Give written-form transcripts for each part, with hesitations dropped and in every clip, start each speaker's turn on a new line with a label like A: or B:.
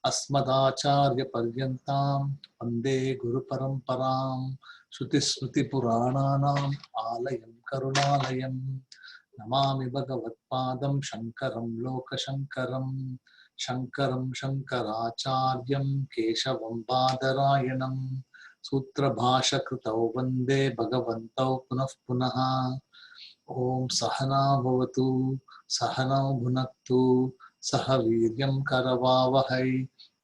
A: अस्मदाचार्यपर्यन्तां वन्दे गुरुपरम्परां श्रुतिस्मृतिपुराणानाम् आलयं करुणालयं नमामि भगवत्पादं शङ्करं लोकशङ्करं शङ्करं शङ्कराचार्यं केशवं बादरायणं सूत्रभाष्यकृतौ वन्दे भगवन्तौ पुनः पुनः। ओम सहना भवतु सहनौ भुनक्तु सह वीर्यं करवावहै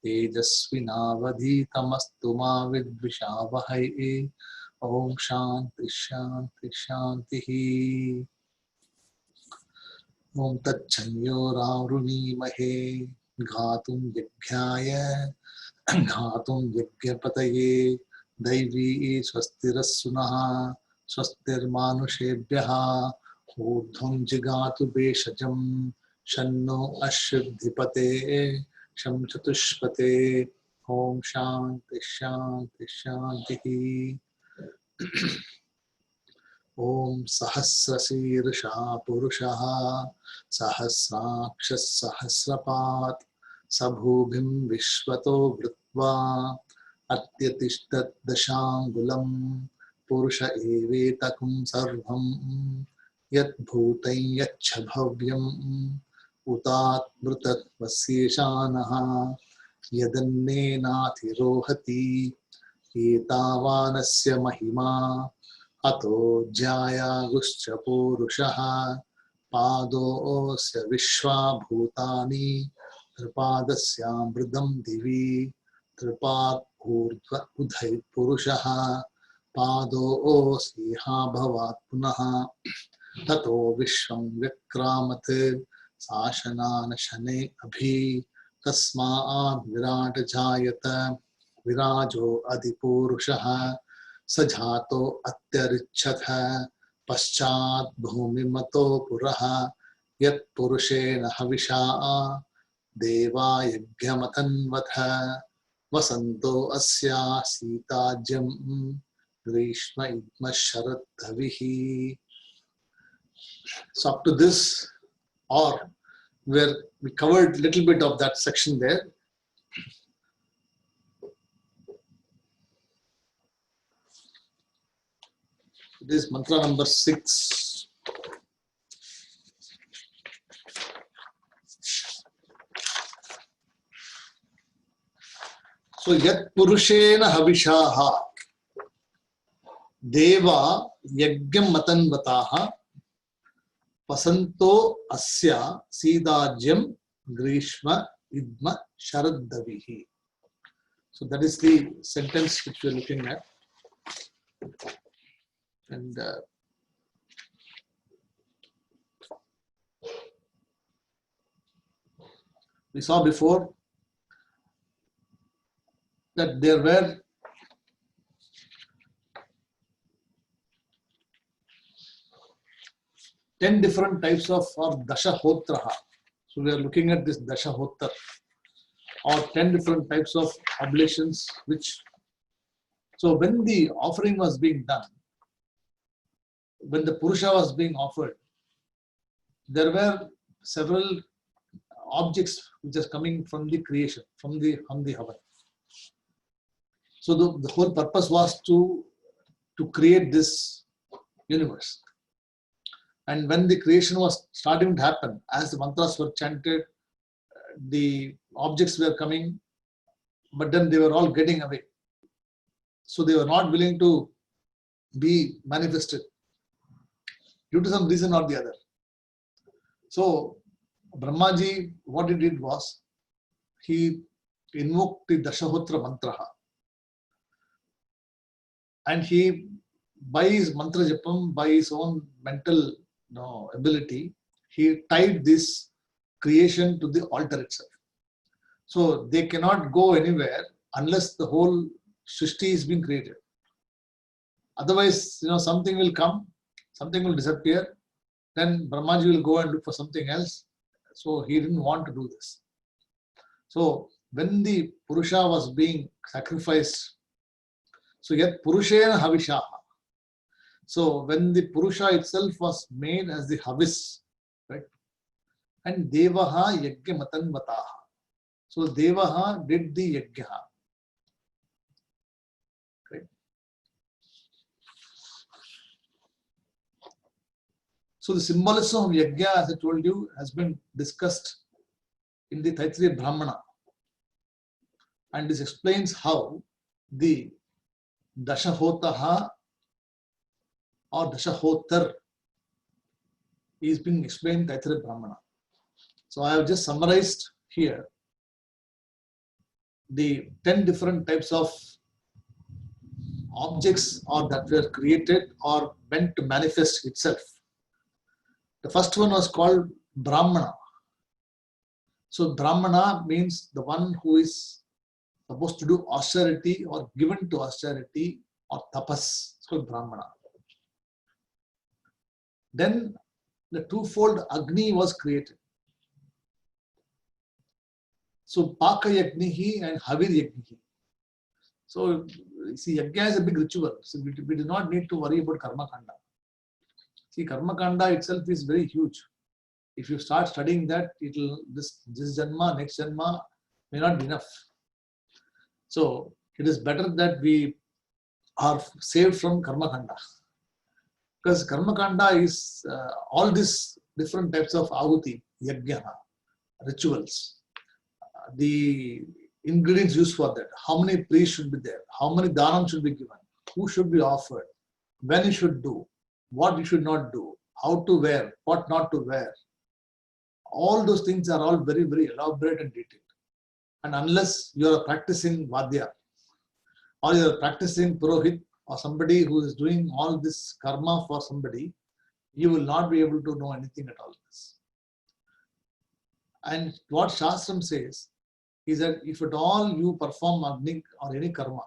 A: तेजस्विनावधीतमस्तु मा विद्विषावहै। ओम शांति शांति शांति। ओम तच्छन्योरावृणीमहे घातुं यज्ञाय घातुं यज्ञपतये दैवी स्वस्तिरस्सुनः स्वस्तिर्मानुषेभ्यः ऊर्ध्वं जिगातु भेषजं शन्नो अश्वधिपते शं चतुष्पते। ओम शांति शांति शांति। ओम सहस्रशीर्षा पुरुषः सहस्राक्षः सहस्रपात् सभूभिं विश्वतो वृत्वा अत्यतिष्ठत् दशाङ्गुलं पुरुष एवेतकं सर्वं यद्भूतं यच्च भव्यं उतात्मृतत्वस्येशानः यदन्नेनातिरोहति एतावानस्य महिमा अतो ज्यायागुश्च पूरुषः पादोऽस्य विश्वाभूतानि त्रिपादस्यामृतं दिवि त्रिपाद ऊर्ध्व उधै पुरुषः पादोऽस्येहा भवात् पुनः ततो विश्वं व्यक्रामत् शासनान् शनै अभि तस्माद् विराट जायत विराजो अधिपूरुषः स जातो अत्यरिच्छथ पश्चात् भूमिमतो पुरः यत्पुरुषेण हविषा देवा यज्ञमतन्वथ वसन्तो अस्या सीताज्यं ग्रीष्म इद्म शरद्धविः. So up to this, or where we covered little bit of that section there. This is mantra number 6. So yat purushena havishaha deva yajnam matanvataha pasanto asya sidajyam grishma idma sharaddavihi. So that is the sentence which we are looking at. And we saw before that there were ten different types of dashahotraha. So we are looking at this dashahotra, or 10 different types of oblations. Which, so when the offering was being done, when the Purusha was being offered, there were several objects which are coming from the creation, from the Havan. So the whole purpose was to create this universe. And when the creation was starting to happen, as the mantras were chanted, the objects were coming, but then they were all getting away. So they were not willing to be manifested due to some reason or the other. So Brahmaji, what he did was, he invoked the Dashahotra mantra, and he, by his mantra japam, by his own mental ability, he tied this creation to the altar itself. So they cannot go anywhere unless the whole Srishti is being created. Otherwise, something will come, something will disappear, then Brahmaji will go and look for something else. So he didn't want to do this. So when the Purusha was being sacrificed, so yet Purushena Havishaha. So when the Purusha itself was made as the Havis, right? and Devaha Yajna Matanvataha. So Devaha did the Yajna. Right? So the symbolism of Yajna, as I told you, has been discussed in the Taittiriya Brahmana. And this explains how the Dashahotaha or Dashahotar is being explained in Taittiriya Brahmana. So I have just summarized here the 10 different types of objects or that were created or meant to manifest itself. The first one was called Brahmana. So Brahmana means the one who is supposed to do austerity or given to austerity or tapas. It's called Brahmana. Then the twofold Agni was created. So Paka Yagnihi and Havir Yagnihi. So see, Yajna is a big ritual. So we do not need to worry about Karma Kanda. See, Karma Kanda itself is very huge. If you start studying that, it'll this Janma, next Janma may not be enough. So it is better that we are saved from Karma Kanda. Because Karma Kanda is all these different types of ahuti, yajna, rituals, the ingredients used for that, how many priests should be there, how many dhanam should be given, who should be offered, when you should do, what you should not do, how to wear, what not to wear. All those things are all very, very elaborate and detailed. And unless you are practicing Vadya or you are practicing Purohit or somebody who is doing all this karma for somebody, you will not be able to know anything at all this. And what Shastram says is that if at all you perform Agni or any karma,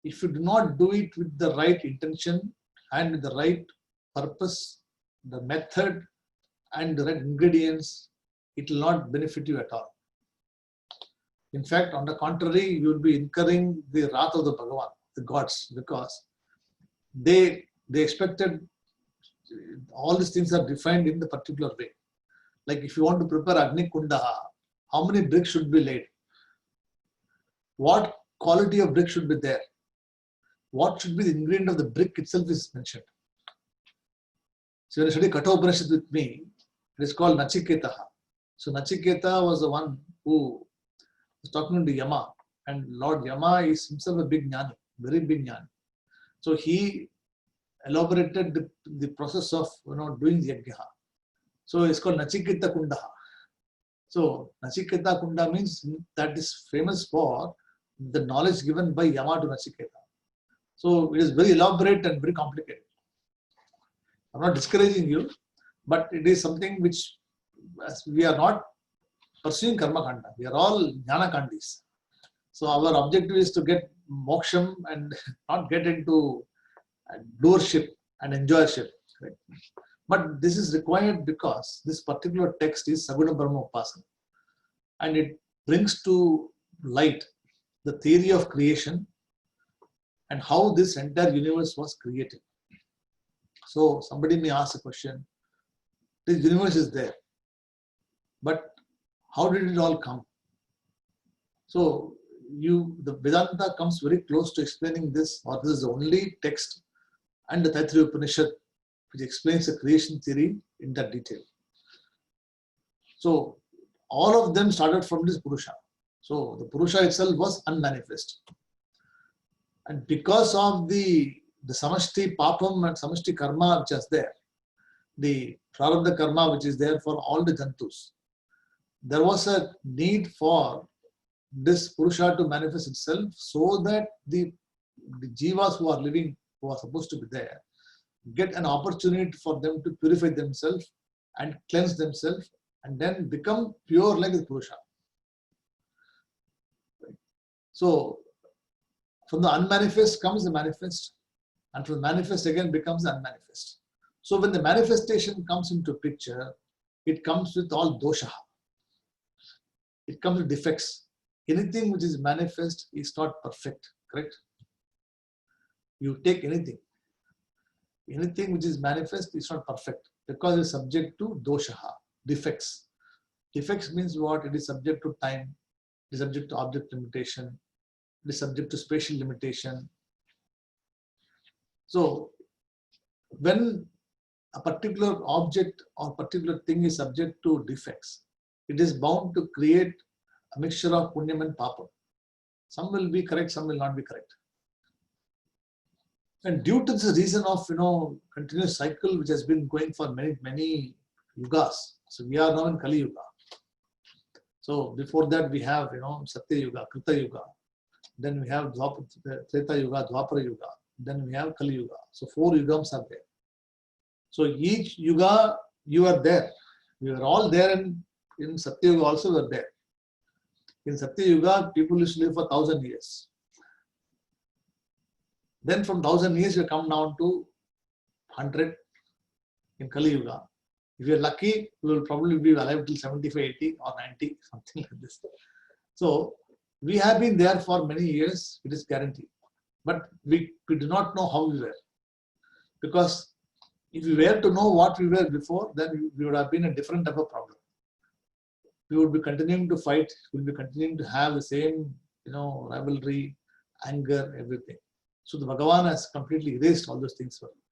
A: if you do not do it with the right intention and with the right purpose, the method and the right ingredients, it will not benefit you at all. In fact, on the contrary, you will be incurring the wrath of the Bhagavan, the gods, because they expected all these things are defined in the particular way. Like if you want to prepare Agni Kundaha, how many bricks should be laid? What quality of brick should be there? What should be the ingredient of the brick itself is mentioned. So when you study Kathopanishad with me, it is called Nachiketaha. So Nachiketa was the one who was talking to Yama, and Lord Yama is himself a big jnani, very big jnani. So he elaborated the process of doing the yajna. So it's called Nachiketa Kundaha. So Nachiketa Kunda means that is famous for the knowledge given by Yama to Nachiketa. So it is very elaborate and very complicated. I'm not discouraging you, but it is something which we are not pursuing Karma Kanda. We are all Jnana Kandis. So our objective is to get moksham and not get into doership and enjoyership. Right? But this is required because this particular text is Saguna Brahma Upasana. And it brings to light the theory of creation and how this entire universe was created. So somebody may ask a question, this universe is there, but how did it all come? So the Vedanta comes very close to explaining this, or this is the only text and the Taittiriya Upanishad which explains the creation theory in that detail. So all of them started from this Purusha. So the Purusha itself was unmanifest. And because of the Samashti Papam and Samashti Karma which is there, the Prarabdha Karma which is there for all the Jantus, there was a need for this Purusha to manifest itself so that the Jivas who are living, who are supposed to be there, get an opportunity for them to purify themselves and cleanse themselves and then become pure like the Purusha. So from the unmanifest comes the manifest, and from the manifest again becomes the unmanifest. So when the manifestation comes into picture, it comes with all dosha. It comes with defects. Anything which is manifest is not perfect, correct? You take anything which is manifest is not perfect because it's subject to dosha. defects. Defects means what? It is subject to time, it is subject to object limitation, it is subject to spatial limitation. So when a particular object or particular thing is subject to defects, it is bound to create a mixture of punyam and papam. Some will be correct, some will not be correct. And due to this reason of continuous cycle which has been going for many yugas. So we are now in Kali Yuga. So before that we have Satya Yuga, Krita Yuga. Then we have Treta Yuga, Dwapara Yuga. Then we have Kali Yuga. So 4 yugams are there. So each yuga you are there. You are all there, and in Satya Yuga also you are there. In Satya Yuga, people used to live for 1,000 years. Then from 1,000 years, you come down to 100 in Kali Yuga. If you are lucky, you will probably be alive till 75, 80 or 90, something like this. So we have been there for many years, it is guaranteed. But we do not know how we were. Because if we were to know what we were before, then we would have been a different type of problem. We would be continuing to fight, we would be continuing to have the same, rivalry, anger, everything. So the Bhagavan has completely erased all those things for you.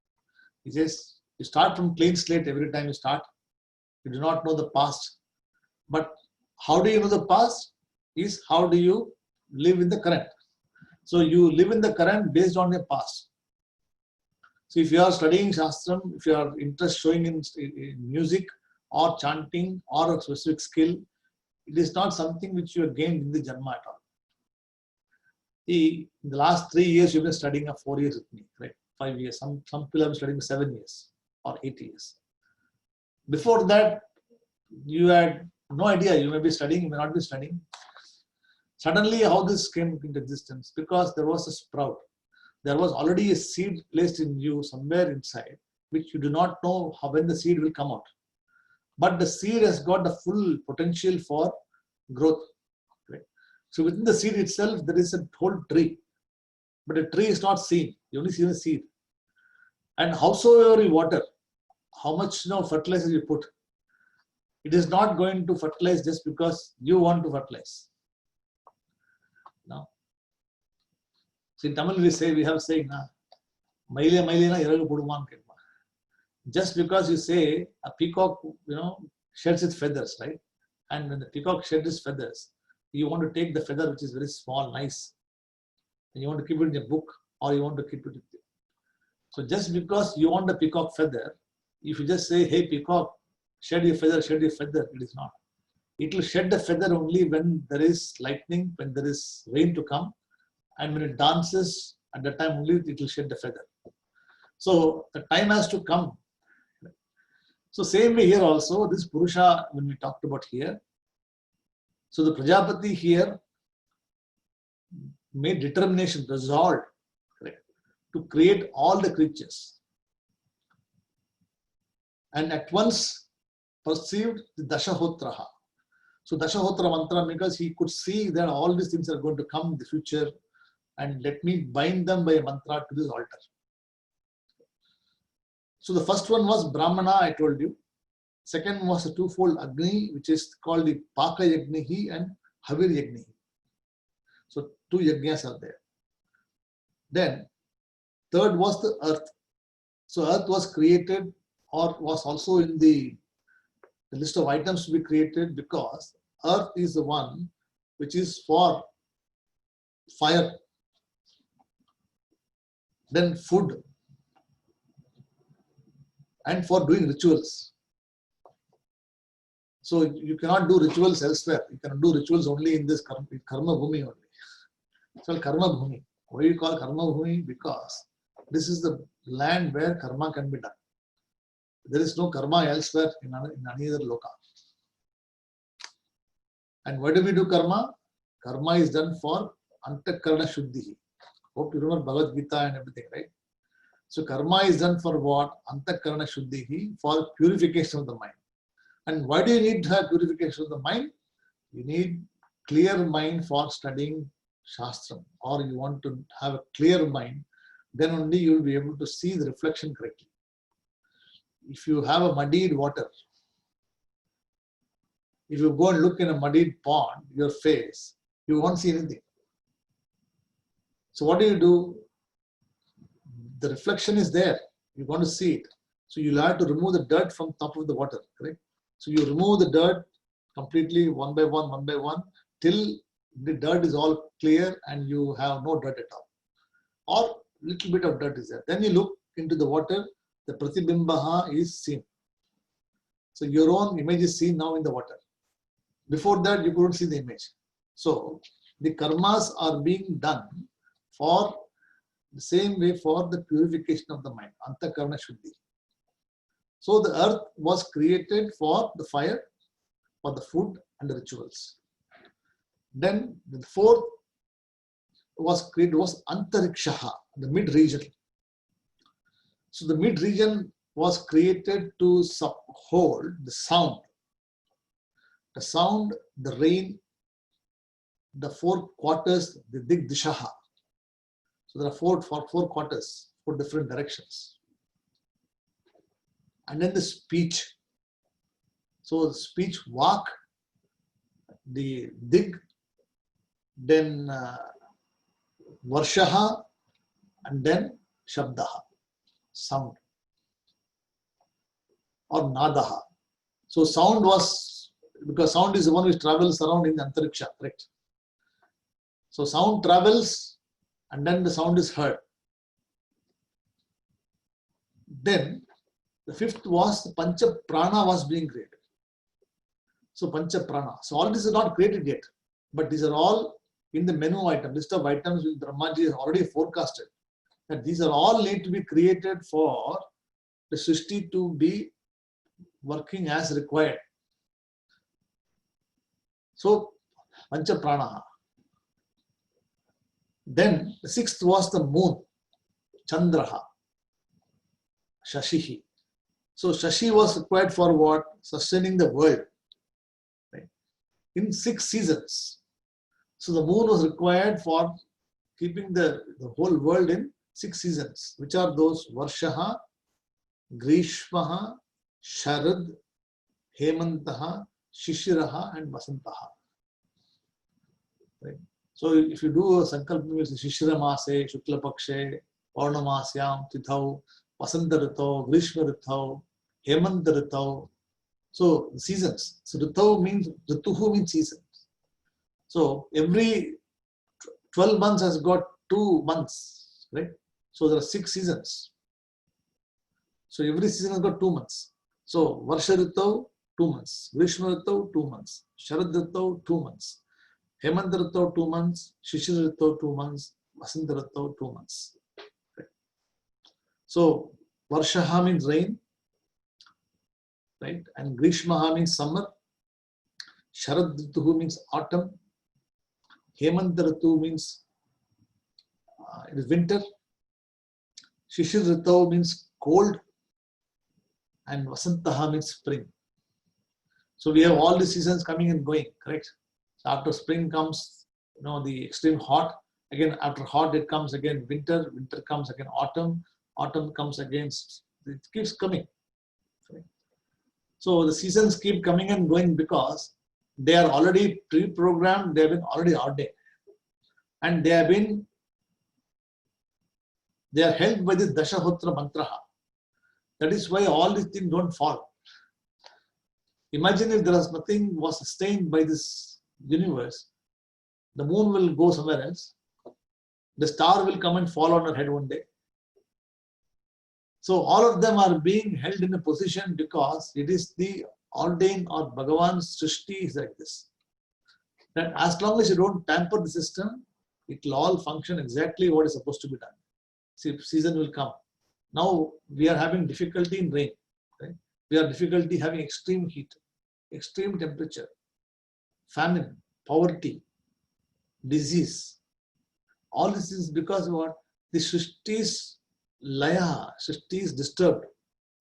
A: He says, you start from clean slate every time you start. You do not know the past. But how do you know the past? Is how do you live in the current? So you live in the current based on your past. So if you are studying Shastram, if you are interest showing in music or chanting or a specific skill, it is not something which you have gained in the Janma at all. In the last 3 years, you've been studying 4 years with me, right? 5 years. Some people have been studying 7 years or 8 years. Before that, you had no idea. You may be studying, you may not be studying. Suddenly, how this came into existence? Because there was a sprout. There was already a seed placed in you somewhere inside, which you do not know when the seed will come out. But the seed has got the full potential for growth. Right? So within the seed itself, there is a whole tree. But a tree is not seen. You only see the seed. And howsoever you water, how much fertilizer you put, it is not going to fertilize just because you want to fertilize. No. So in Tamil we have saying, just because you say a peacock, sheds its feathers, right? And when the peacock sheds its feathers, you want to take the feather which is very small, nice, and you want to keep it in your book, or you want to keep it with you. So just because you want the peacock feather, if you just say, hey peacock, shed your feather, it is not. It will shed the feather only when there is lightning, when there is rain to come, and when it dances, at that time only it will shed the feather. So the time has to come. So same way here also, this Purusha, when we talked about here, so the Prajapati here made determination, resolved, correct, to create all the creatures. And at once perceived the Dashahotraha. So Dashahotra mantra, because he could see that all these things are going to come in the future, and let me bind them by a mantra to this altar. So the first one was Brahmana, I told you. Second was a twofold Agni, which is called the Paka Yagnihi and Havir Yagnihi. So 2 yajnas are there. Then third was the earth. So earth was created, or was also in the list of items to be created, because earth is the one which is for fire, then food, and for doing rituals. So you cannot do rituals elsewhere. You can do rituals only in this karma bhumi only. It's called karma bhumi. Why do you call karma bhumi? Because this is the land where karma can be done. There is no karma elsewhere in any other loka. And why do we do karma? Karma is done for antakarana shuddhi. Hope you remember Bhagavad Gita and everything, right? So karma is done for what? Antakarana shuddhi, for purification of the mind. And why do you need to have purification of the mind? You need clear mind for studying Shastram, or you want to have a clear mind, then only you will be able to see the reflection correctly. If you have a muddied water, If you go and look in a muddied pond, your face, you won't see anything. So what do? The reflection is there. You want to see it. So you'll have to remove the dirt from top of the water, correct? So you remove the dirt completely one by one, till the dirt is all clear and you have no dirt at all. Or little bit of dirt is there. Then you look into the water, the pratibimbaha is seen. So your own image is seen now in the water. Before that, you couldn't see the image. So the karmas are being done for the same way for the purification of the mind, antakarana shuddhi. So the earth was created for the fire, for the food and the rituals. Then the fourth was created was antarikshaha, the mid region. So the mid region was created to hold the sound, the rain, the four quarters, the digdishaha. So there are four quarters, 4 different directions. And then the speech. So the speech, vak, the dig, then varshaha, and then shabdaha, sound, or nadaha. So sound was, because sound is the one which travels around in the antariksha, correct? So sound travels and then the sound is heard. Then the fifth was the Pancha Prana was being created. So Pancha Prana. So all this is not created yet, but these are all in the menu item, list of items which Brahmaji has already forecasted. That these are all need to be created for the Srishti to be working as required. So Pancha Prana. Then the sixth was the moon, Chandraha, Shashihi. So Shashi was required for what? Sustaining the world. Right? In 6 seasons. So the moon was required for keeping the whole world in 6 seasons. Which are those? Varshaha, Grishmaha, Sharad, Hemantaha, Shishiraha and Vasantaha. Right? So if you do a sankalpa, Shishira Mase, Shukla Pakshe, Paurnamasyam, Tithau, Vasanta Ritau, Grishma Ritau, Hemanta Ritau. So the seasons. So Ritau means, Rituhu means seasons. So every 12 months has got 2 months, right? So there are 6 seasons. So every season has got 2 months. So Varsha Ritau, 2 months. Grishma Ritau, 2 months. Sharad Ritau, 2 months. Hemanta Ritau, 2 months. Shishir Ritau, 2 months. Vasanta Ritau, 2 months. Right. So Varshaha means rain, right? And Grishmaha means summer. Sharad Rituhu means autumn. Hemanta Ritu means it is winter. Shishir Ritau means cold. And Vasantaha means spring. So we have all the seasons coming and going, correct? So after spring comes, the extreme hot. Again, after hot, it comes again winter. Winter comes again autumn. Autumn comes again. It keeps coming. Okay. So the seasons keep coming and going because they are already pre-programmed. They have been already ordained, and they are held by the Dashahotra Mantraha. That is why all these things don't fall. Imagine if there was nothing was sustained by this universe, the moon will go somewhere else. The star will come and fall on her head one day. So all of them are being held in a position because it is the ordained or Bhagavan's Srishti is like this. That as long as you don't tamper the system, it will all function exactly what is supposed to be done. See, season will come. Now we are having difficulty in rain. Right? We are difficulty having extreme heat, extreme temperature, famine, poverty, disease. All this is because of what? The Srishti's laya, Srishti is disturbed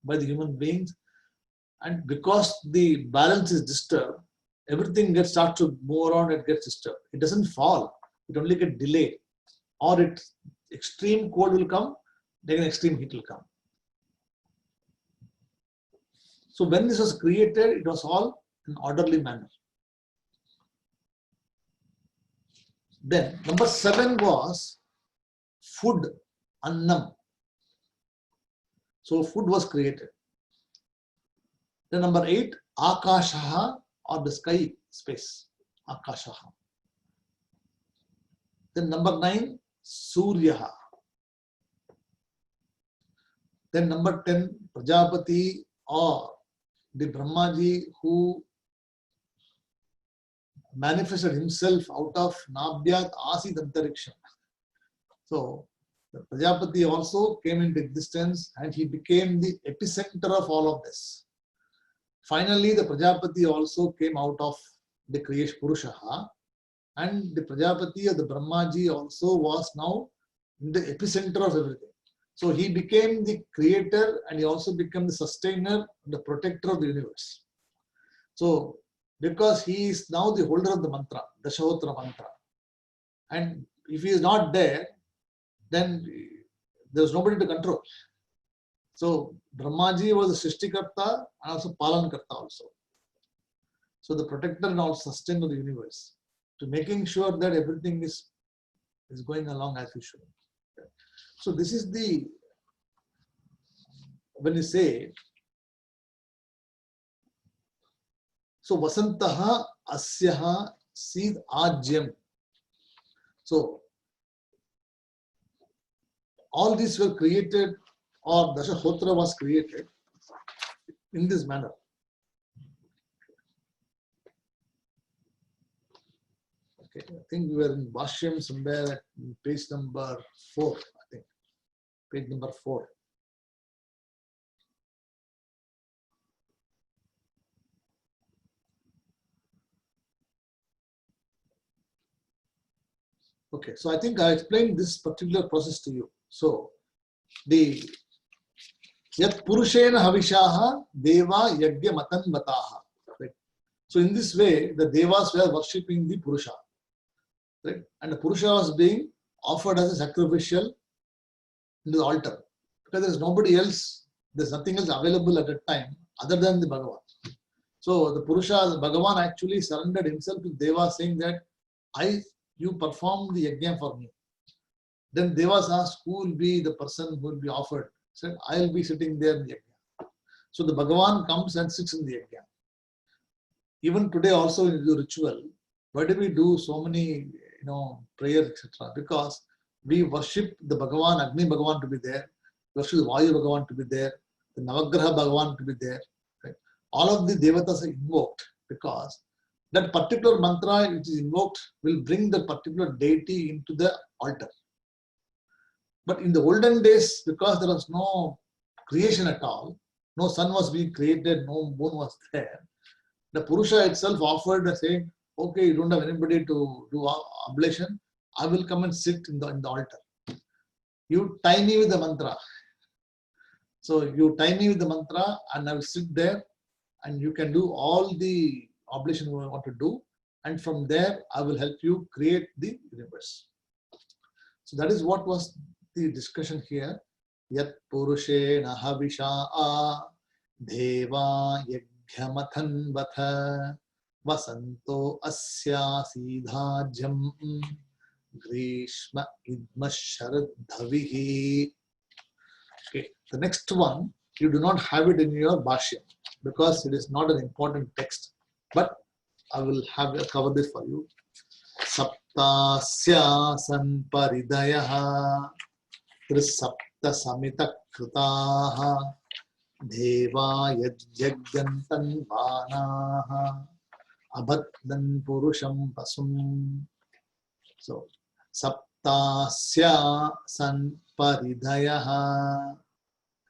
A: by the human beings, and because the balance is disturbed, everything starts to move around and gets disturbed. It doesn't fall, it only gets delayed. Or extreme cold will come, then extreme heat will come. So when this was created, it was all in orderly manner. Then number 7 was food, annam. So food was created. Then number 8, akashaha, or the sky, space, akashaha. Then number 9, suryaha. Then number 10, Prajapati, or the Brahmaji who manifested himself out of Nabhyat Asit Antariksham. So the Prajapati also came into existence and he became the epicenter of all of this. Finally, the Prajapati also came out of the creation Purushaha, and the Prajapati of the Brahmaji also was now in the epicenter of everything. So he became the creator and he also became the sustainer, the protector of the universe. So because he is now the holder of the mantra, Dashahotra mantra, and if he is not there, then there's nobody to control. So Brahmaji was the Srishtikarta and also Palankarta also. So the protector and also sustainer of the universe, to making sure that everything is going along as it should. So this is the, when you say, so Vasantaha Asyaha Sid Ajyam. So all these were created, or Dashahotra was created in this manner. Okay, I think we were in Bhashyam somewhere at page number 4, I think. Page number 4. Okay, so I think I explained this particular process to you. So the Yat Purushena Havishaha Deva Yagya Matanvataha. Right? So in this way, the Devas were worshipping the Purusha. Right? And the Purusha was being offered as a sacrificial into the altar. Because there is nobody else, there's nothing else available at that time other than the Bhagavan. So the Purusha, the Bhagavan actually surrendered himself to Deva, saying that you perform the yajna for me. Then Devas asked, who will be the person who will be offered? He said, I will be sitting there in the yajna. So the Bhagavan comes and sits in the yajna. Even today also in the ritual, why do we do so many prayers, etc.? Because we worship the Bhagavan, Agni Bhagavan to be there, worship the Vayu Bhagavan to be there, the Navagraha Bhagavan to be there. Right? All of the Devatas are invoked because that particular mantra which is invoked will bring the particular deity into the altar. But in the olden days, because there was no creation at all, no sun was being created, no moon was there, the Purusha itself offered saying, okay, you don't have anybody to do oblation, I will come and sit in the altar. You tie me with the mantra. So you tie me with the mantra and I will sit there and you can do all the oblation you want to do, and from there I will help you create the universe. So that is what was the discussion here. Yat Purushena Havisha Deva Yagyamathan Vatha Vasanto Asya Sidhajam Grishma Idma Sharadhavihi. Okay, the next one, you do not have it in your Bhashya because it is not an important text. But I will cover this for you. Saptasya sanparidayaha trisapta samita kritaha deva yajjagyantan vanaha abhadnan purusham pasum. So, saptasya sanparidayaha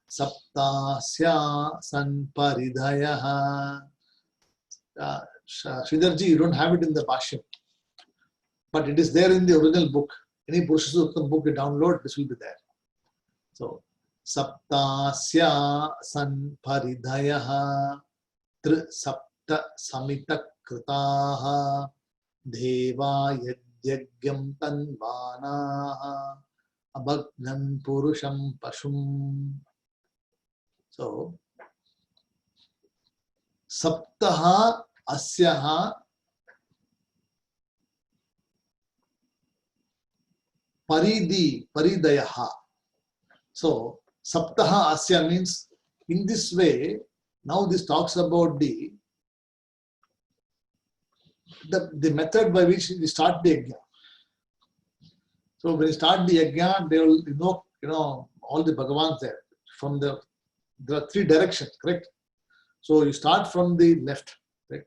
A: saptasya sanparidayaha. Sridharji, you don't have it in the Bhashya, but it is there in the original book. Any Purusha Suktam book you download, this will be there. So, Saptasya Sanparidayaha Tri Sapta Samita Kritaha Deva Yajyagyam Tanvanaha Abhagnan Purusham Pashum. So, Saptaha Asyaha Paridhi, Paridayaha. So, Saptaha Asya means in this way, now this talks about the method by which we start the yajna. So when you start the yajna, they will invoke, all the Bhagavans there. There are three directions, correct? So you start from the left, right?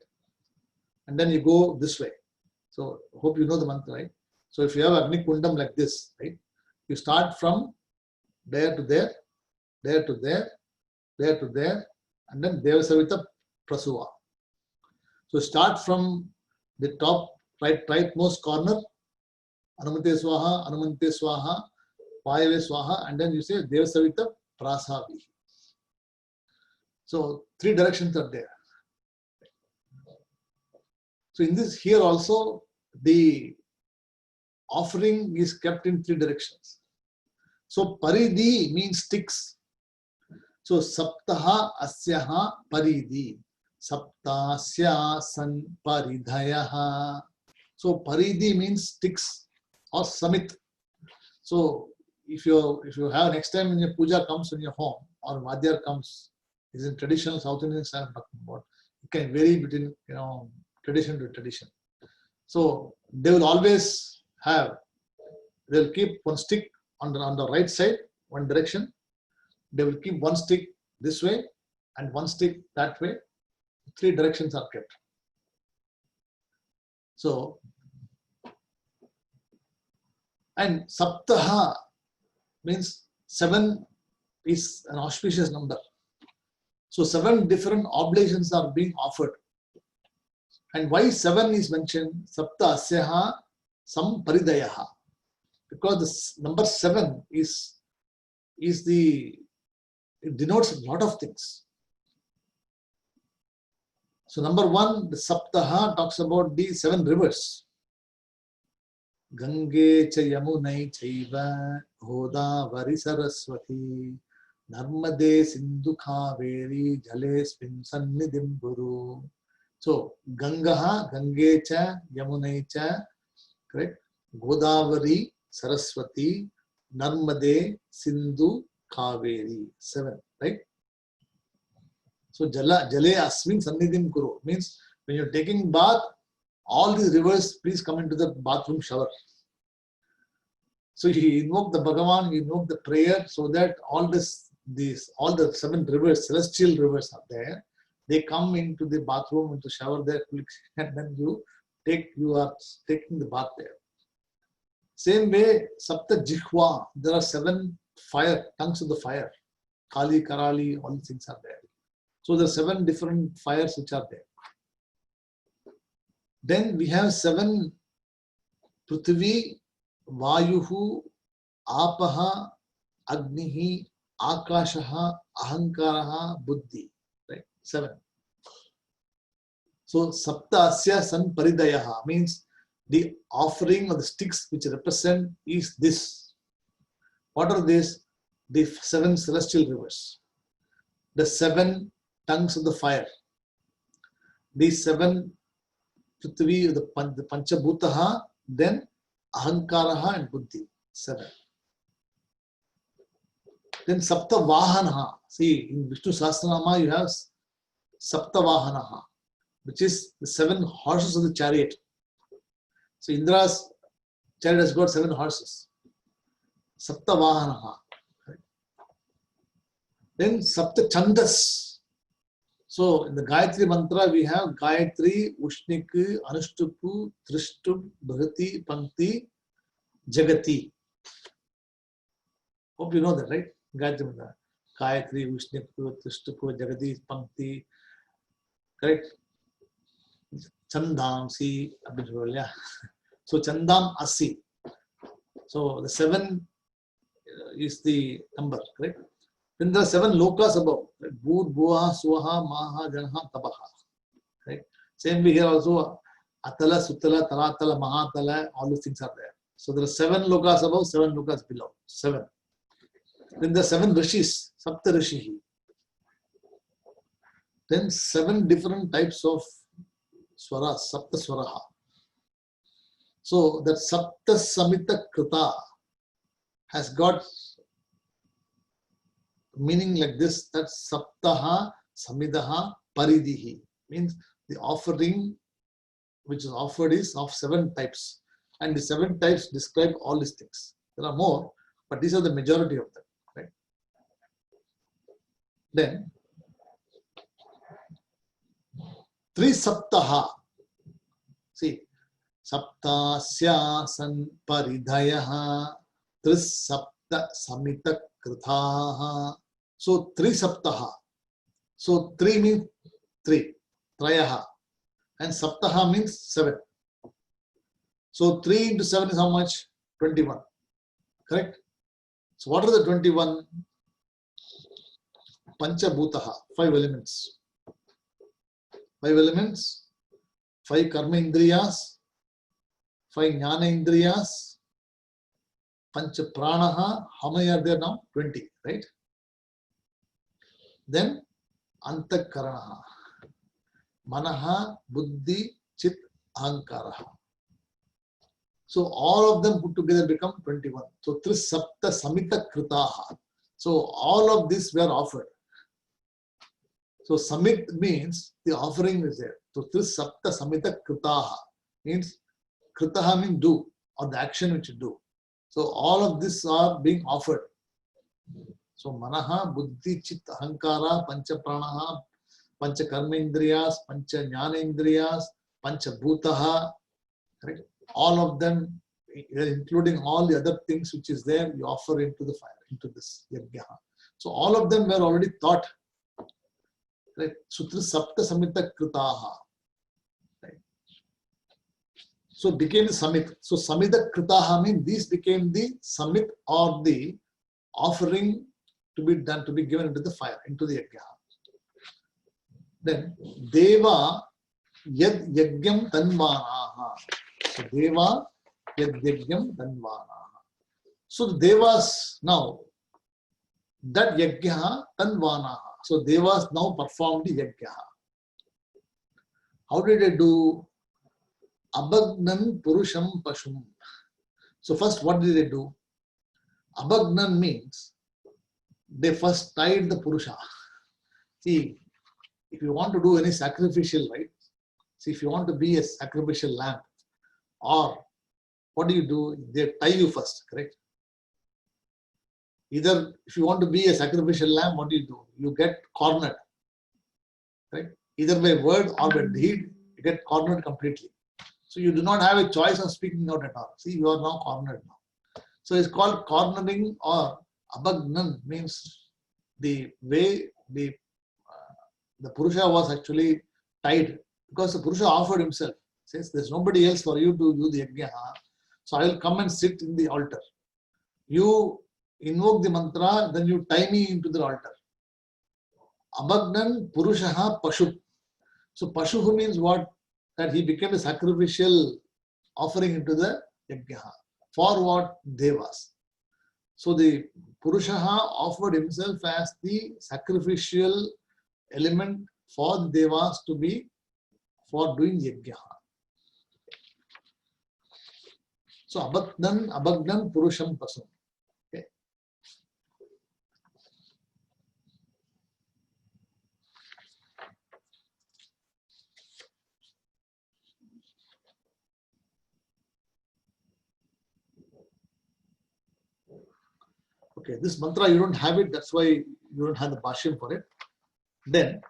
A: And then you go this way. So hope you know the mantra, right? So if you have Agni Kundam like this, right? You start from there to there, there to there, there to there, and then Devasavita Prasuva. So start from the top rightmost corner, Anumate Swaha, Payave Swaha, and then you say Devasavita Prasavi. So three directions are there. So in this here also the offering is kept in three directions. So Paridhi means sticks. So Saptaha Asyaha Paridhi. Saptasya San Paridhayaha. So Paridhi means sticks or samit. So if you have next time when your puja comes in your home or Madhyar comes, is in traditional South Indian style I'm talking about. It can vary between tradition to tradition. So they will always have, they'll keep one stick on the right side, one direction. They will keep one stick this way and one stick that way. Three directions are kept. So, and Saptaha means 7 is an auspicious number. So 7 different oblations are being offered. And why 7 is mentioned? Sapta Asyaha Sam Paridayaha. Because the number 7 it denotes a lot of things. So number 1, the Saptaha talks about the 7 rivers. Gange cha Yamunai chaiva Godavari Saraswati Narmade Sindhu Kaveri Jalesmin Sannidhim Guru. So Gangaha, Gange cha Yamunai cha, correct? Godavari Saraswati Narmade Sindhu Kaveri. 7, right? So Jale Asmin Sannidhim Kuru means when you're taking bath, all these rivers, please come into the bathroom shower. So you invoke the Bhagavan, you invoke the prayer so that all the 7 rivers, celestial rivers are there. They come into the bathroom, into shower there, and then you are taking the bath there. Same way, Sapta Jihva, there are 7 tongues of the fire. Kali, Karali, all these things are there. So there are 7 different fires which are there. Then we have 7 Prithvi, Vayuhu, Apaha, Agnihi, Akashaha, Ahankaraha, Buddhi. Right? 7. So Sapta Asya San Paridayaha means the offering of the sticks which represent is this. What are these? The 7 celestial rivers. The 7 tongues of the fire. The 7 Prithvi, the Panchabhutaha, then Ahankaraha and Buddhi. 7. Then Sapta Vahanaha. See, in Vishnu Sahasranama you have Sapta Vahanaha, which is the 7 horses of the chariot. So Indra's chariot has got 7 horses. Sapta Vahanaha. Then Sapta Chandas. So in the Gayatri mantra we have Gayatri, Ushnik, Anushtupu, Trishtup, Bharati, Pankti, Jagati. Hope you know that, right? Gayatri mantra. Gayatri, Ushnik, Trishtupu, Jagati, Pankti. Correct? Chandam, see, so Chandam Asi. So the 7 is the number, correct? Then there are 7 lokas above. Bhut, Bhuva, Swaha, Maha, Janha, Tapaha. Right? Same way here also, Atala, Sutala, Talatala, Mahatala, all these things are there. So there are 7 lokas above, 7 lokas below. 7. Then there are 7 rishis, Sapta Rishihi. Then 7 different types of swaras, Sapta Swaraha. So that Sapta Samita Krita, has got meaning like this, that saptaha samidaha paridihi means the offering which is offered is of 7 types, and the 7 types describe all these things. There are more, but these are the majority of them, right? Then Tri Saptaha, see, Saptasya san paridayaha Tris Sapta samita kritaha. So 3 Saptaha. So 3 means 3, Trayaha, and Saptaha means 7. So 3 into 7 is how much? 21. Correct? So what are the 21? Panchabhutaha, 5 elements. 5 elements, 5 karma indriyas, 5 jnana indriyas, pancha pranaha. How many are there now? 20, right? Then antakaranaha, manaha, buddhi, chit, ahankaraha. So all of them put together become 21. So Tris Sapta Samita Kritaha. So all of this were offered. So Samit means the offering is there. So Tris Sapta Samita Kritaha means Kritaha means do, or the action which you do. So all of this are being offered. So Manaha, Buddhi, Chit, Ahankara, Pancha Pranaha, Pancha Karma Indriyas, Pancha Jnana Indriyas, Pancha Bhutaha, correct? All of them, including all the other things which is there, you offer into the fire, into this yajna. So all of them were already taught. Right? Sutra Sapta Samita Kritaha. Right? So it became the Samit. So Samita Kritaha means these became the Samit, or the offering to be done, to be given into the fire, into the yajna. Then Deva Yad Yagyam Tanvanaha. So Deva Yad Yagyam Tanvanaha. So the Devas now, that Yajna Tanvanaha. So Devas now performed the Yajna. How did they do? Abhagnan Purusham Pashum. So first, what did they do? Abhagnan means they first tied the Purusha. See, if you want to do any sacrificial, right? See, if you want to be a sacrificial lamb, or what do? They tie you first, correct? Either if you want to be a sacrificial lamb, what do? You get cornered, right? Either by word or by deed, you get cornered completely. So you do not have a choice of speaking out at all. See, you are now cornered now. So it's called cornering, or abhagnan means the way the Purusha was actually tied, because the Purusha offered himself. Says there's nobody else for you to do the yajna. So I will come and sit in the altar. You invoke the mantra, then you tie me into the altar. Abhagnan Purushaha Pashu. So Pashu means what? That he became a sacrificial offering into the yajna. For what? Devas. So the Purushaha offered himself as the sacrificial element for the Devas to be for doing yajna. So Abhagnan Purusham Pasum. Okay. Okay, this mantra you don't have it, that's why you don't have the bhashyam for it. Then,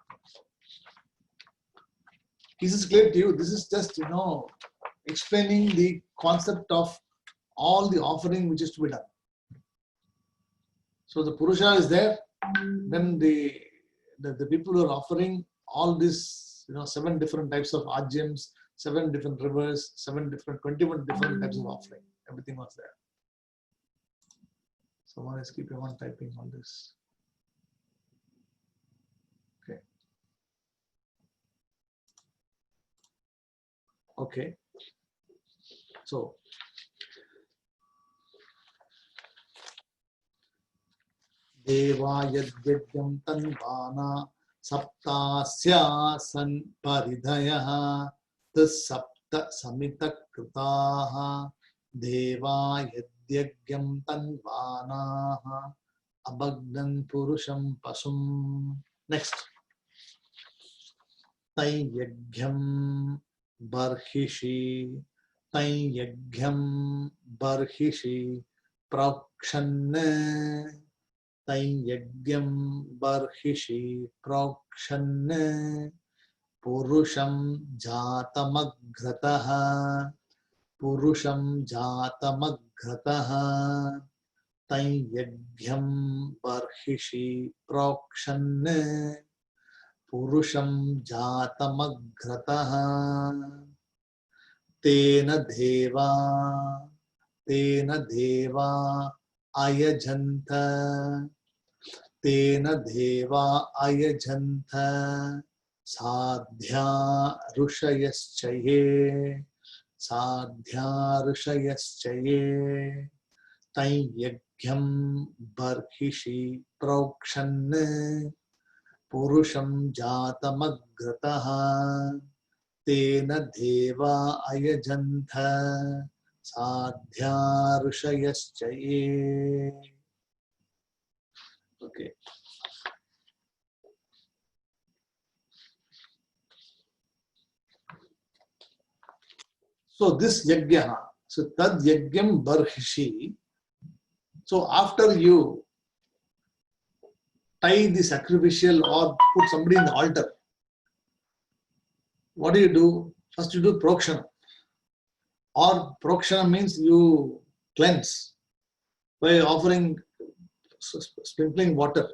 A: is this clear to you? This is just, explaining the concept of all the offering which is to be done. So the Purusha is there, then the people who are offering all this, 7 different types of ajyams, 7 different rivers, 21 different types of offering. Everything was there. Someone is keeping on typing on this. Okay. Okay. So, Deva Yadyagyam Tanvana Saptasya San Paridayaha Tas Sapta Samita Kritaha Deva Yadyagyam Tanvanaha Abagnan Purusham Pasum. Next. Taiyagyam Barhishi. Taiyagyam Barhishi. Prakshanna. Taiyagyam Barhishi. Prakshanna. Purusham Jatamagrataha. Purusham Jatamagrataha. Taiyagyam Barhishi. Prakshanna. Purusham Jatamagrataha. Tena Deva Ayajanta. Tena Deva Ayajanta. Sadhya Rushayaschaye. Sadhya Rushayaschaye. Taiyagyam Barhishi Prakshanna. Purusham Jatamagrataha. Tena Deva Ayajantha. Sadhya Rushayaschaye. Okay. So this yajna, so tad yagyam barhishi. So after you tie the sacrificial or put somebody in the altar, what do? First you do prokshana. Or prokshana means you cleanse by offering, sprinkling water.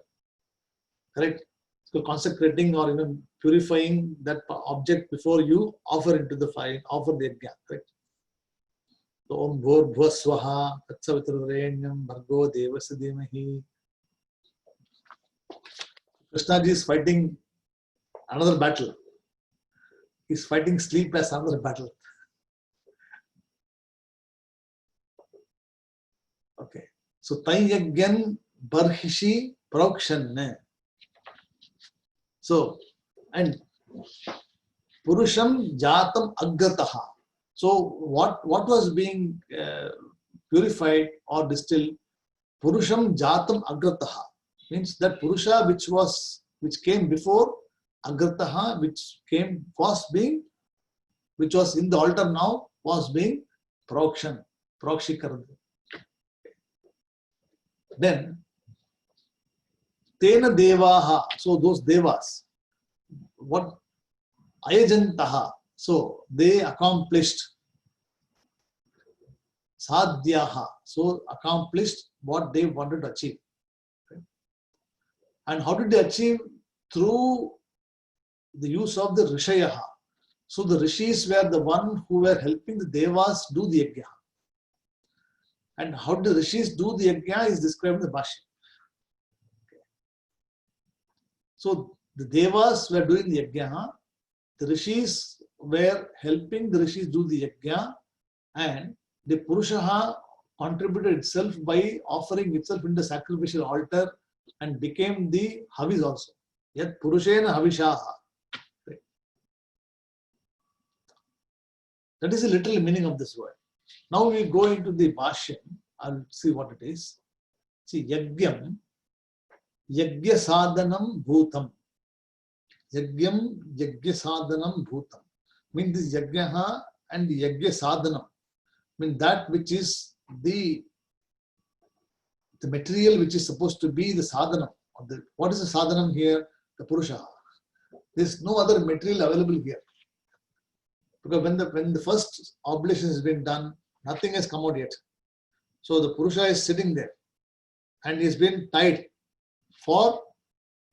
A: Correct? So consecrating or purifying that object before you offer into the fire, offer the yajna. Correct? So Om Bhur Bhuva Swaha Tatsaviturvarenyam Bhargo Devasya Dhimahi. Krishna ji is fighting another battle. He's fighting sleep as another battle. Okay. So Taiyagyan Barhishi Prakshanne. So, and Purusham Jatam Agrataha. So what was being purified or distilled? Purusham Jatam Agrataha means that Purusha which came before Agrataha, which was in the altar now, was being Prakshikaran. Then Tena Devaha, so those Devas, what Ayajantaha, so they accomplished. Sadhyaha, so accomplished what they wanted to achieve. Okay. And how did they achieve? Through the use of the Rishayaha. So the Rishis were the one who were helping the Devas do the Yajna. And how did the Rishis do the Yajna is described in the Bhashya. Okay. So the Devas were doing the Yajna, the Rishis were helping the Rishis do the Yajna, and the Purushaha contributed itself by offering itself in the sacrificial altar and became the Havis also. Yet Purushena Havishaha. Right. That is the literal meaning of this word. Now we go into the Bhashya. I'll see what it is. See, Yagyam, Yagya Sadhanam Bhutam. Yagyam, Yagya Sadhanam Bhutam. Means this Yagyaha and the Yagya Sadhanam. Mean that which is the material which is supposed to be the sadhanam. What is the sadhanam here? The Purusha. There is no other material available here. Because when the first oblation has been done, nothing has come out yet. So the Purusha is sitting there and he has been tied for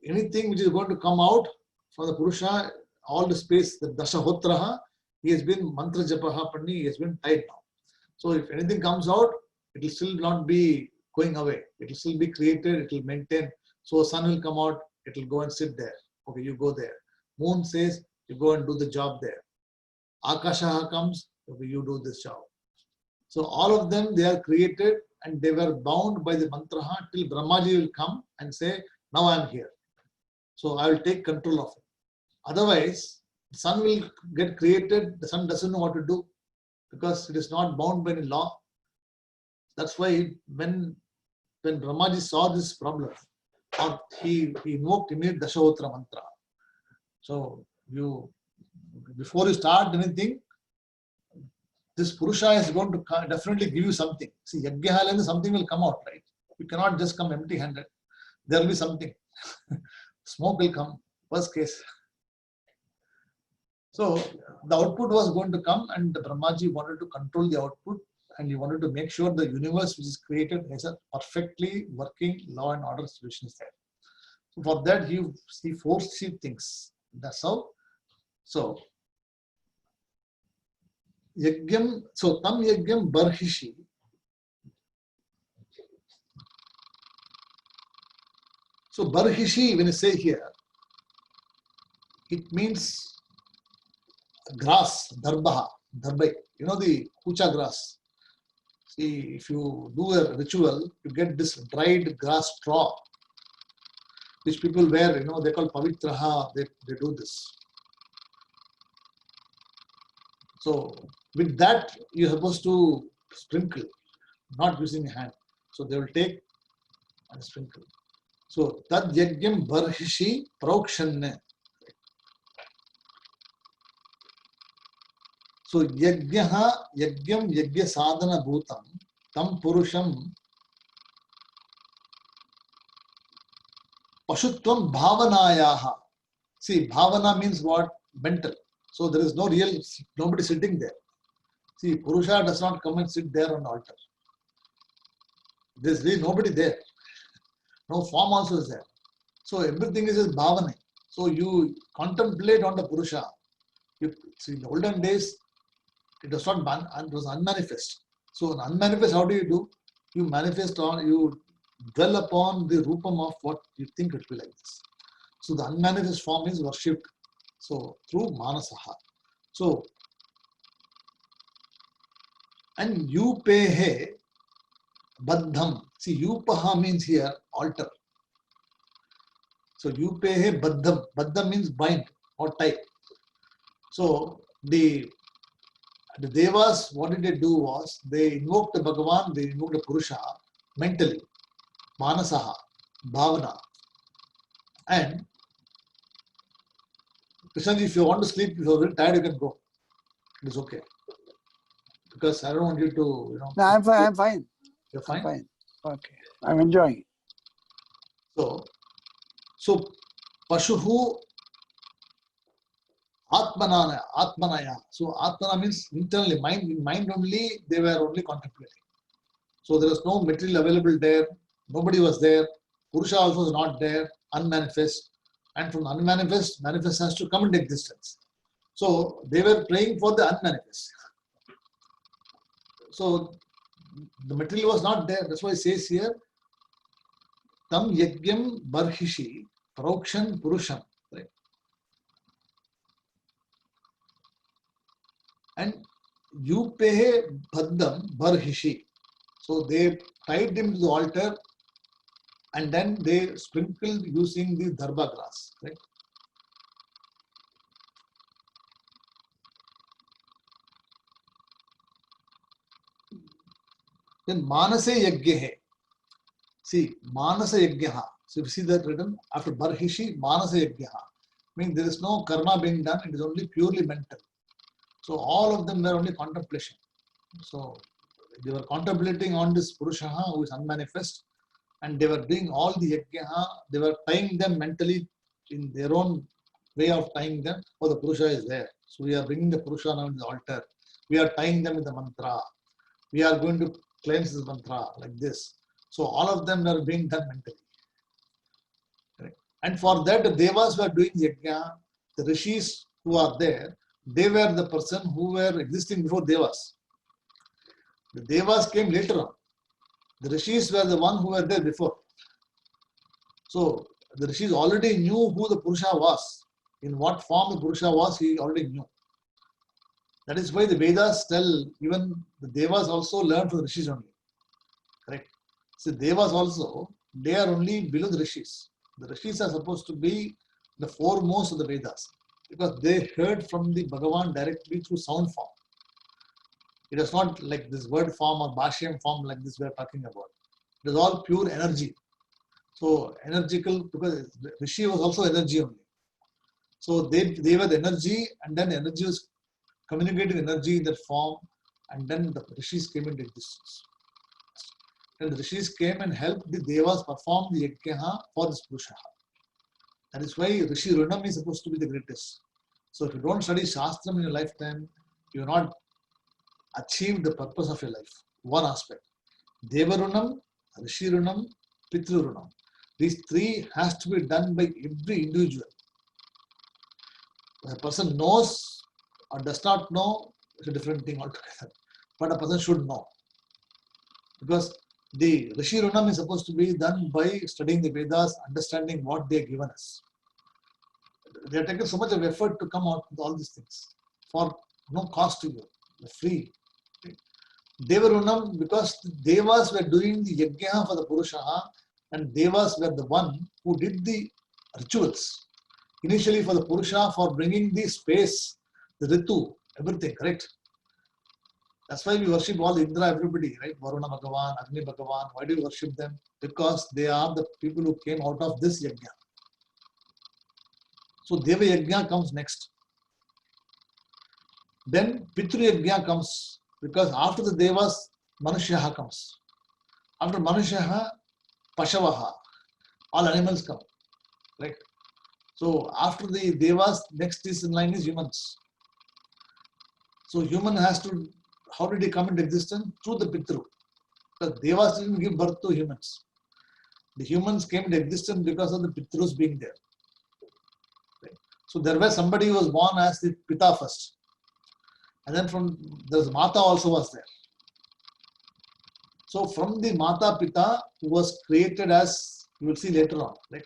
A: anything which is going to come out from the Purusha, all the space, the Dashahotraha, he has been mantra japaha panni, he has been tied now. So if anything comes out, it will still not be going away. It will still be created, it will maintain. So sun will come out, it will go and sit there. Okay, you go there. Moon says, you go and do the job there. Akasha comes, okay, you do this job. So all of them, they are created and they were bound by the mantraha till Brahmaji will come and say, now I am here. So I will take control of it. Otherwise, the sun will get created, the sun doesn't know what to do because it is not bound by any law. That's why when Brahmaji saw this problem, or he invoked immediate Dashahotra mantra. So before you start anything, this Purusha is going to definitely give you something. See, Yajnahalendra, something will come out, right? You cannot just come empty-handed. There will be something. Smoke will come, worst case. So the output was going to come, and Brahmaji wanted to control the output, and he wanted to make sure the universe which is created has a perfectly working law and order solution is there. So for that, he foresee things. That's how. So Yagyam, so Tam Yagyam Barhishi. So Barhishi, when you say here, it means grass, darbaha, darbai. You know the kucha grass. See, if you do a ritual, you get this dried grass straw, which people wear, they call pavitraha, they do this. So with that, you're supposed to sprinkle, not using a hand. So they will take and sprinkle. So tad yagyam barhishi praukshanne. So yagyam yagya sadhana bhutam tam purusham pashutvam bhavanayaha. See, bhavana means what? Mental. So there is nobody sitting there. See, Purusha does not come and sit there on the altar. There's really nobody there. No form also is there. So everything is bhavana. So you contemplate on the Purusha. See, in the olden days, it was unmanifest. So unmanifest, how do you do? You manifest you dwell upon the rupam of what you think it will be like this. So the unmanifest form is worshipped. So through manasaha. So, and yupehe baddham. See, yupaha means here altar. So yupehe baddham. Baddham means bind or tie. So the Devas, what did they do was, they invoked the Bhagavan, they invoked the Purusha mentally, manasaha, bhavana. And Krishnaji, if you want to sleep, if you're very tired, you can go. It is okay. Because I don't want you to,
B: No, I'm fine. I'm fine.
A: You're fine?
B: I'm fine. Okay. I'm enjoying it.
A: So Pashuhu Atmanaya. So Atmana means internally, mind only, they were only contemplating. So there was no material available there, nobody was there, Purusha also was not there, unmanifest. And from unmanifest, manifest has to come into existence. So they were praying for the unmanifest. So the material was not there. That's why it says here, Tam Yagyam Barhishi Praukshan Purusham. Right? And Yupehe Bhaddam Barhishi. So they tied him to the altar and then they sprinkled using the dharba grass. Right? Then Manase Yagyehe. See, Manasa Yagyaha. So if you see that written after Barhishi, Manasa Yagyaha. Means there is no karma being done, it is only purely mental. So all of them were only contemplation. So they were contemplating on this Purusha who is unmanifest, and they were doing all the Yagyaha, they were tying them mentally in their own way of tying them. Oh, the Purusha is there. So we are bringing the Purusha now in the altar. We are tying them with the mantra. We are going to cleanse this mantra like this. So all of them were being done mentally. Correct? And for that, the Devas were doing Yajna. The Rishis who are there, they were the person who were existing before Devas. The Devas came later on. The Rishis were the one who were there before. So the Rishis already knew who the Purusha was. In what form the Purusha was, he already knew. That is why the Vedas tell, even the Devas also learn from the Rishis only. Correct? So Devas also, they are only below the Rishis. The Rishis are supposed to be the foremost of the Vedas because they heard from the Bhagavan directly through sound form. It is not like this word form or Bhashyam form like this we are talking about. It is all pure energy. So energical, because Rishi was also energy only. So they were the energy, and then energy was communicating energy in that form, and then the Rishis came into existence. And the Rishis came and helped the Devas perform the Yajna for this Purusha. That is why Rishi Runam is supposed to be the greatest. So if you don't study Shastram in your lifetime, you will not achieve the purpose of your life. One aspect. Deva Runam, Rishi Runam, Pitru Runam. These three has to be done by every individual. When a person knows or does not know, it's a different thing altogether. But a person should know. Because the Rishi Runam is supposed to be done by studying the Vedas, understanding what they have given us. They are taking so much of effort to come out with all these things for no cost to you, free. Deva Runam, because the Devas were doing the Yajna for the Purusha, and Devas were the one who did the rituals. Initially for the Purusha, for bringing the space, the Ritu, everything, correct? That's why we worship all Indra, everybody, right? Varuna Bhagavan, Agni Bhagavan. Why do we worship them? Because they are the people who came out of this Yajna. So Deva Yajna comes next. Then Pitru Yajna comes, because after the Devas, Manushyaha comes. After Manushyaha, Pashavaha, all animals come, right? So after the Devas, next is in line is humans. So human has to, how did he come into existence? Through the Pitru. Because Devas didn't give birth to humans. The humans came into existence because of the Pitrus being there. Right? So there was somebody who was born as the Pita first. And then there's Mata also was there. So from the Mata Pita, who was created as, you will see later on, right?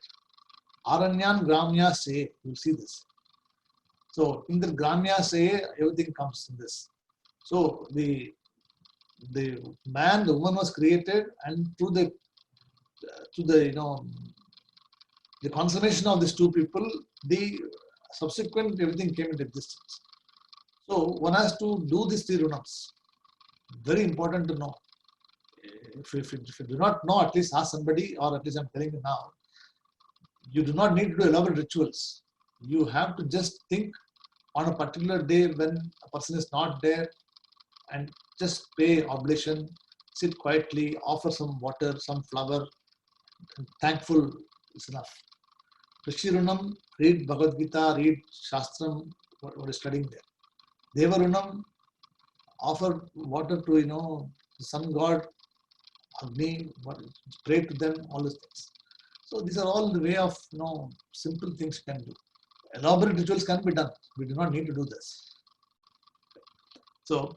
A: Aranyan Gramya Se, you will see this. So in the Gramya Se, everything comes in this. So the man, the woman was created, and through the the consummation of these two people, the subsequent everything came into existence. So one has to do these three runams. Very important to know. If you do not know, at least ask somebody, or at least I'm telling you now, you do not need to do elaborate rituals. You have to just think on a particular day when a person is not there, and just pay oblation, sit quietly, offer some water, some flower, thankful is enough. Rishi Runam, read Bhagavad Gita, read Shastram, what is studying there. Deva Runam, offer water to, the sun god, Agni, pray to them, all these things. So these are all the way of, simple things can do. Elaborate rituals can be done. We do not need to do this. So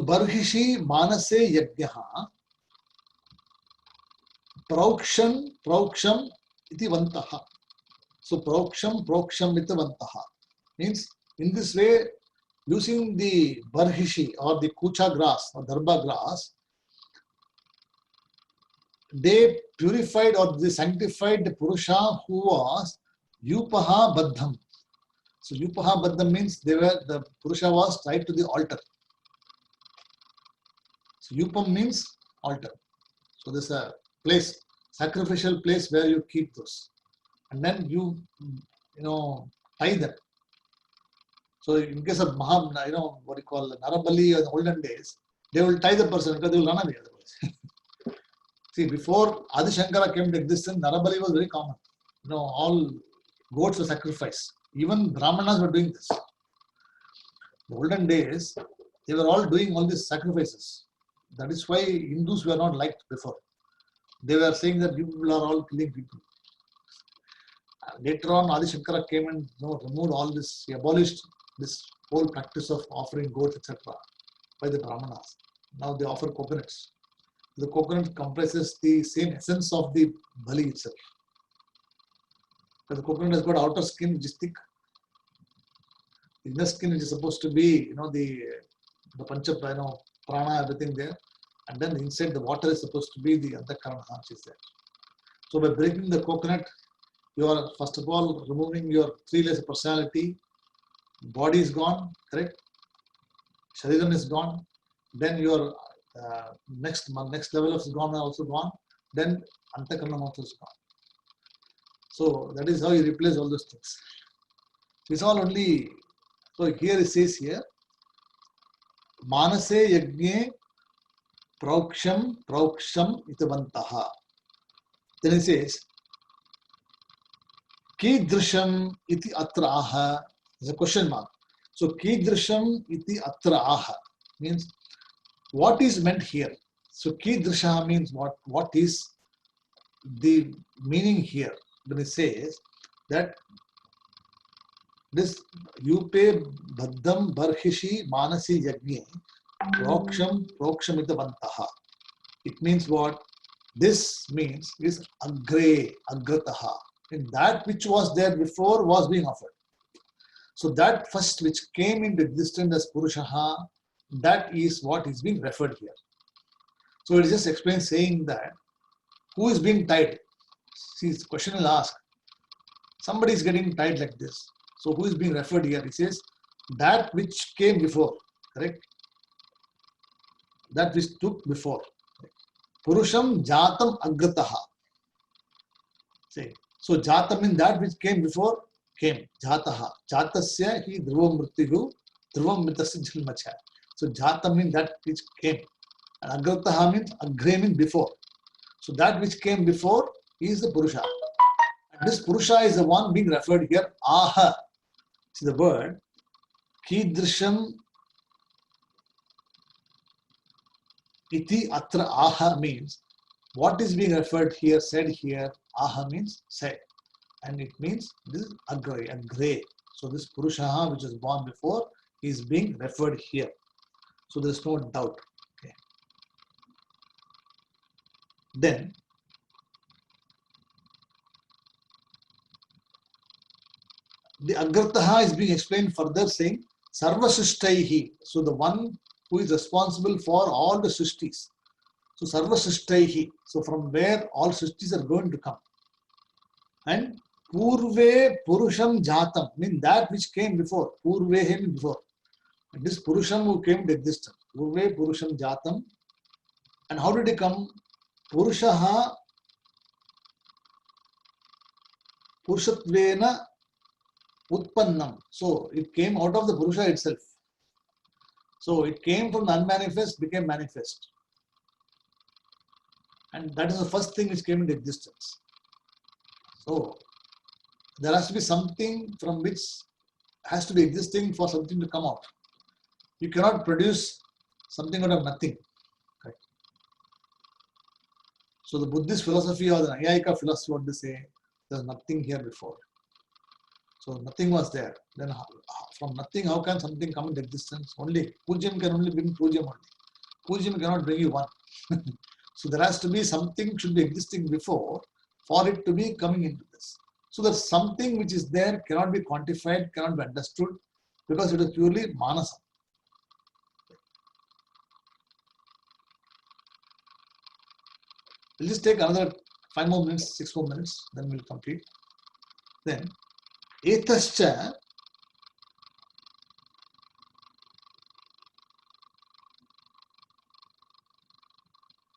A: Barhishi Manase Yajnaha Prauksham iti Vantaha. So Prauksham iti Vantaha means in this way, using the Barhishi or the Kucha grass or Darbha grass, they purified or they sanctified the Purusha who was Yupaha Baddham. So Yupaha Baddham means the Purusha was tied to the altar. So Yupam means altar. So there's a place, sacrificial place where you keep those. And then you tie them. So in case of what you call Narabali or the olden days, they will tie the person because they will run away otherwise. See, before Adi Shankara came to existence, Narabali was very common. All goats were sacrificed. Even Brahmanas were doing this. The olden days, they were all doing all these sacrifices. That is why Hindus were not liked before. They were saying that you people are all killing people. Later on, Adi Shankara came and removed all this. He abolished this whole practice of offering goats, etc. by the Brahmanas. Now they offer coconuts. The coconut comprises the same essence of the bali itself. But the coconut has got outer skin which is thick. The inner skin which is supposed to be, the pancha, prana, everything there. And then inside the water is supposed to be the antakarana which is there. So by breaking the coconut, you are first of all removing your 3 layers of personality. body is gone, correct? Shariram is gone. Then your next level of gone also gone. Then Antakaranam also is gone. So that is how you replace all those things. It's all only, so here it says here, Manase Yagne Prauksham Itavantaha. Then it says, Kidrisham iti atra aha. There's a question mark. So Kidrisham iti atra aha means what is meant here. So Kidrisha means what is the meaning here. When it says that this Yupe Bhaddam Barhishi Manasi Yagni Proksham Itavantah. It means what? This means is Agre, Agrataha. And that which was there before was being offered. So that first which came into existence as Purushaha, that is what is being referred here. So it just explains saying that who is being tied? See, the question will ask. Somebody is getting tied like this. So who is being referred here? It says that which came before, correct? That which took before. Purusham Jatam Agrataha. Say. So Jatam means that which came before came. Jataha. Jatasya hi dhruvam mrityu dhruvam mitasya jilmacha. So Jatam means that which came. And Agrataha means Agre means before. So that which came before is the Purusha. And this Purusha is the one being referred here. Aha. See the word. Kidrisham iti atra aha means what is being referred here, said here. Aha means said. And it means this is Agre. So this Purusha which was born before is being referred here. So there is no doubt. Okay. Then the Agrataha is being explained further saying Sarvasishtaihi. So the one who is responsible for all the Srishtis. So Sarvasishtaihi. So from where all Srishtis are going to come. And Purve Purusham Jatam means that which came before. Purve means before. And this Purusham who came to existence. Purve Purusham Jatam. And how did he come? Purushaha Purushatvena Utpannam. So it came out of the Purusha itself. So it came from the unmanifest, became manifest. And that is the first thing which came into existence. So there has to be something from which has to be existing for something to come out. You cannot produce something out of nothing. Correct. So the Buddhist philosophy or the Nayayika philosophy, what they say, there's nothing here before. So nothing was there. Then from nothing, how can something come into existence? Only Pujyam can only bring Pujyam only. Pujyam cannot bring you one. So there has to be something should be existing before for it to be coming into this. So that something which is there cannot be quantified, cannot be understood because it is purely manasa. We'll just take another 5 more minutes, 6 more minutes, then we'll complete. Then Etascha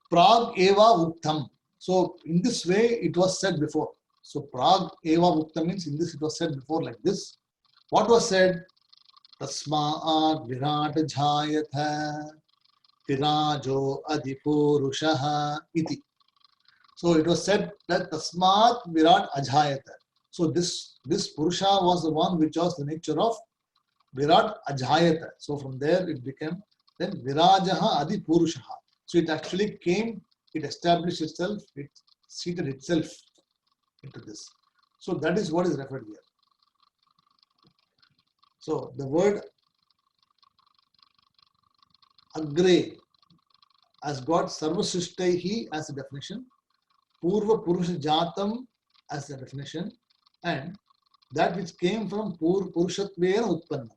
A: Prag Eva Uktam. So in this way it was said before. So Prag Eva Uktam means in this it was said before like this. What was said? Tasma'at Virat Jhayatha Virajo Adipurushaha iti. So it was said that Tasmat Virat Ajhayata. So this Purusha was the one which was the nature of Virat Ajhayata. So from there it became then Virajaha Adi Purushaha. So it actually came, it established itself, it seated itself into this. So that is what is referred here. So the word Agre has got Sarvasishtaihi as a definition, Purva Purusha Jatam as a definition, and that which came from Purushatvena Utpanna.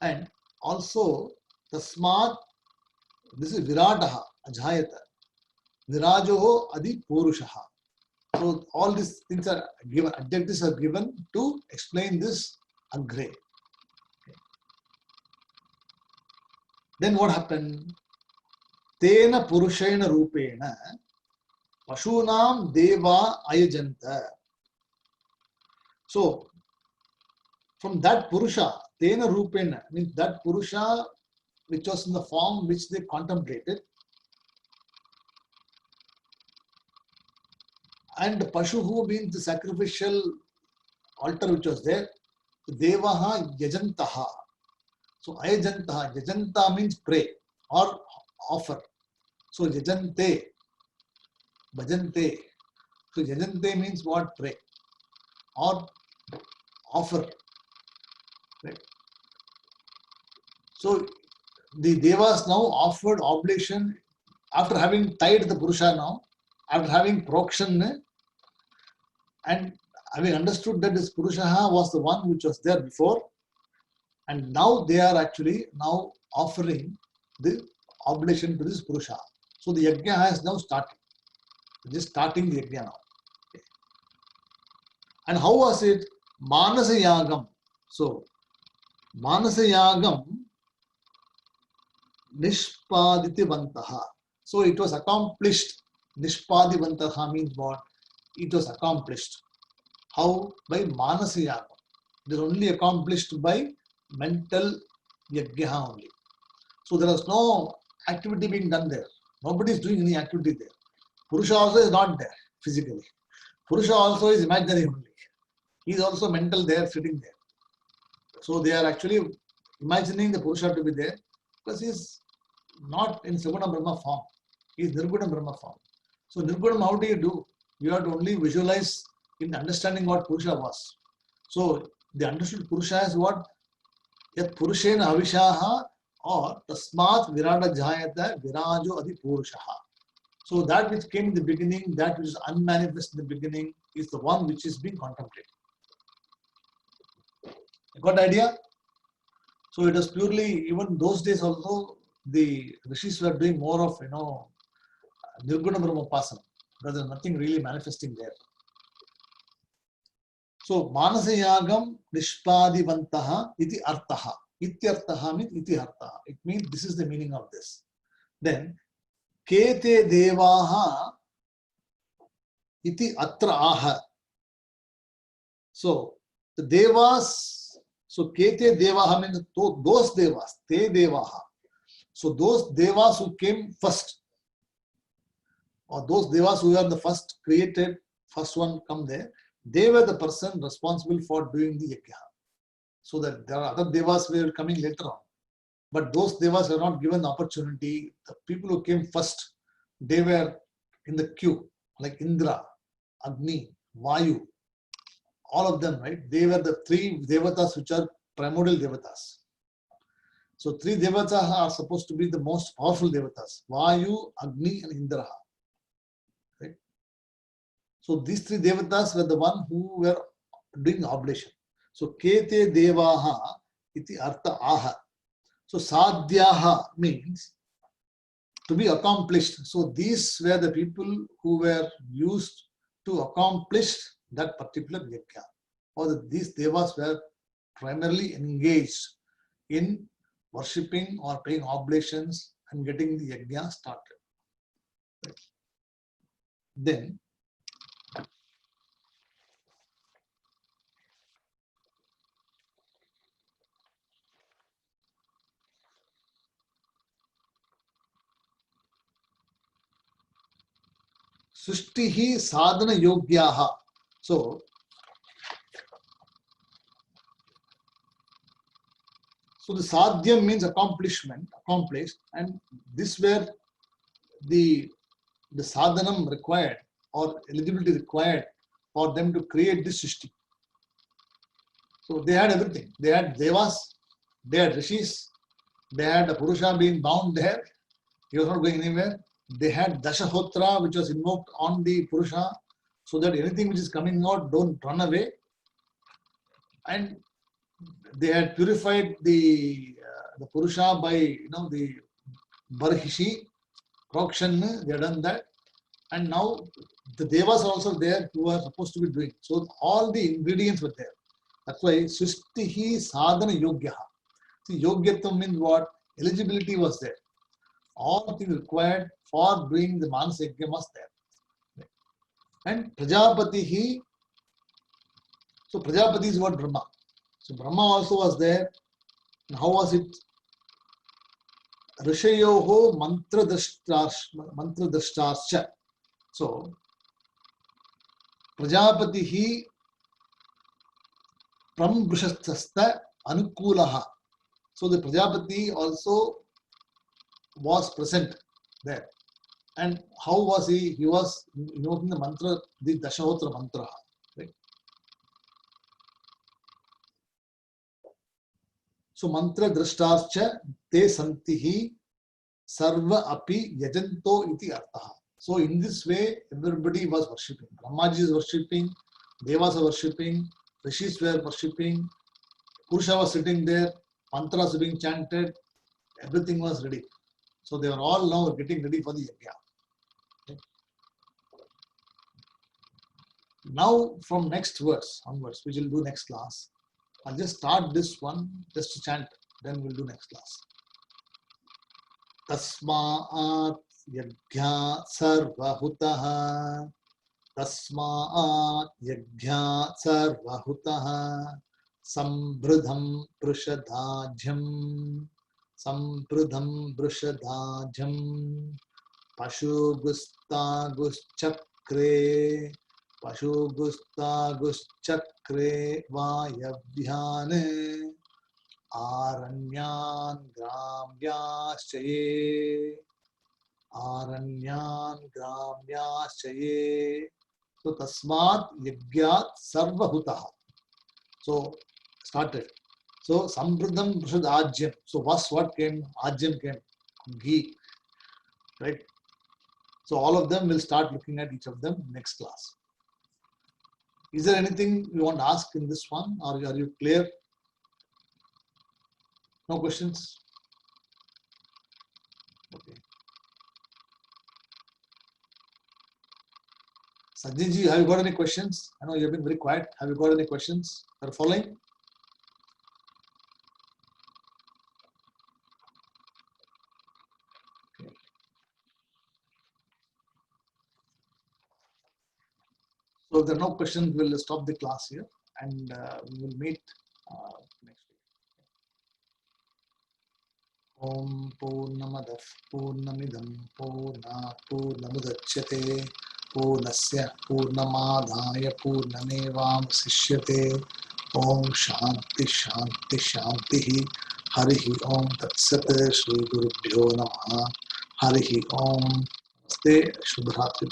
A: And also Tasmat, this is Virataha, Ajhayata. Virajoho Adi Purushaha. So all these things are given, adjectives are given to explain this Agre. Okay. Then what happened? Tena Purushena Rupena Pashunam Deva Ayajanta. So, from that Purusha, Tena Rupena, means that Purusha which was in the form which they contemplated, and Pashuhu means the sacrificial altar which was there, Devaha Yajantaha. So, Ayajantaha, Yajanta means pray or offer. So, Yajante, Bhajante. So, Yajante means what? Pray or offer. Right? So, the Devas now offered oblation after having tied the Purusha now, after having prokshan and having understood that this Purusha was the one which was there before, and now they are actually now offering the oblation to this Purusha. So the Yajna has now started. Just starting the Yajna now. Okay. And how was it? Manasa Yagam. So Manasa Yagam Nishpadivantaha. So it was accomplished. Nishpadivantaha means what? It was accomplished. How? By Manasa Yagam. It is only accomplished by mental Yajna only. So there is no activity being done there. Nobody is doing any activity there. Purusha also is not there physically. Purusha also is imaginary only. He is also mental there, sitting there. So they are actually imagining the Purusha to be there because he is not in Saguna Brahma form. He is Nirguna Brahma form. So Nirguna, how do you do? You have to only visualize in understanding what Purusha was. So they understood Purusha as what? Yat Purushena Avishaha or Tasmat Virada Jayata Virajo Adi Purushaha. So that which came in the beginning, that which is unmanifest in the beginning, is the one which is being contemplated. You got the idea? So it was purely, even those days also, the rishis were doing more of, Nirguna Brahma Upasana. There is nothing really manifesting there. So Manasa Yagam Nishpadivantaha iti artaha. Iti artaha means iti artaha. It means this is the meaning of this. Then Kete Devaha iti atra aha. So the Devas, so Kete Devaha means those Devas, Te Devaha. So those Devas who came first, or those Devas who are the first created, first one come there, they were the person responsible for doing the Yajna. So that there are other Devas were coming later on. But those Devas were not given the opportunity. The people who came first, they were in the queue, like Indra, Agni, Vayu, all of them, right? They were the three Devatas which are primordial Devatas. So three Devatas are supposed to be the most powerful Devatas, Vayu, Agni and Indra. Right? So these three Devatas were the one who were doing oblation. So Kete Devaha iti artha aha. So Sadhyaha means to be accomplished. So these were the people who were used to accomplish that particular Yajna. Or these Devas were primarily engaged in worshipping or paying oblations and getting the Yajna started. Right. Then Sushtihi Sadhana Yogyaha. So the sadhyam means accomplishment, accomplished, and this were the sadhanam required or eligibility required for them to create this Srishti. So they had everything. They had Devas, they had Rishis, they had a Purusha being bound there. He was not going anywhere. They had Dashahotra, which was invoked on the Purusha, so that anything which is coming out don't run away. And they had purified the Purusha by the Barhishi, Prokshan, they had done that. And now the Devas are also there who are supposed to be doing. So all the ingredients were there. That's why Sushtihi Sadhana Yogyaha. See, Yogyatvam means what? Eligibility was there. All things required for doing the Manasa Yajna was there. And Prajapatihi, so Prajapati is what? Brahma. So Brahma also was there. And how was it? Rishayoho mantra drashtascha. So Prajapatihi Prambrushastha Anukulaha. So the Prajapati also was present there. And how was he? He was invoking the mantra, the Dashahotra mantra. Right? So mantra drashtascha te santihi sarva api yajanto iti artha. So in this way, everybody was worshipping. Brahmaji is worshipping, Devas are worshipping, Rishis were worshipping, Purusha was sitting there, mantras being chanted, everything was ready. So they were all now getting ready for the yajna. Okay. Now from next verse onwards, which we'll do next class. I'll just start this one, just to chant, then we'll do next class. Tasma'at yajna sarvahutaha. Tasma'at yajna sarvahutaha. Sambridham prishadajam. Sambridham prishadajam. Pashugustaguschakre. Pashugustaguschakre vayabhyane. Aranyan gramyaschaye. Aranyan gramyaschaye. So tasmat yagyat sarvahutaha. So started. So sambridham prashad ajyam. So what came? Ajyam came. Ghee. Right? So all of them will start looking at each of them next class. Is there anything you want to ask in this one, or are you clear? No questions? Okay. Sajjanji, have you got any questions? I know you have been very quiet. Have you got any questions? Are you following? Okay. So if there are no questions, we'll stop the class here and we will meet next week. Om Purnamadah Purnamidam Purnat Purnamudachyate Purnasya Purnamadaya Purnamevamsishyate. Om Shanti Shanti Shanti. Harihi Om Tat Sat. Shri Gurubhyo Namaha. Harihi Om. Namaste. Shubhratri.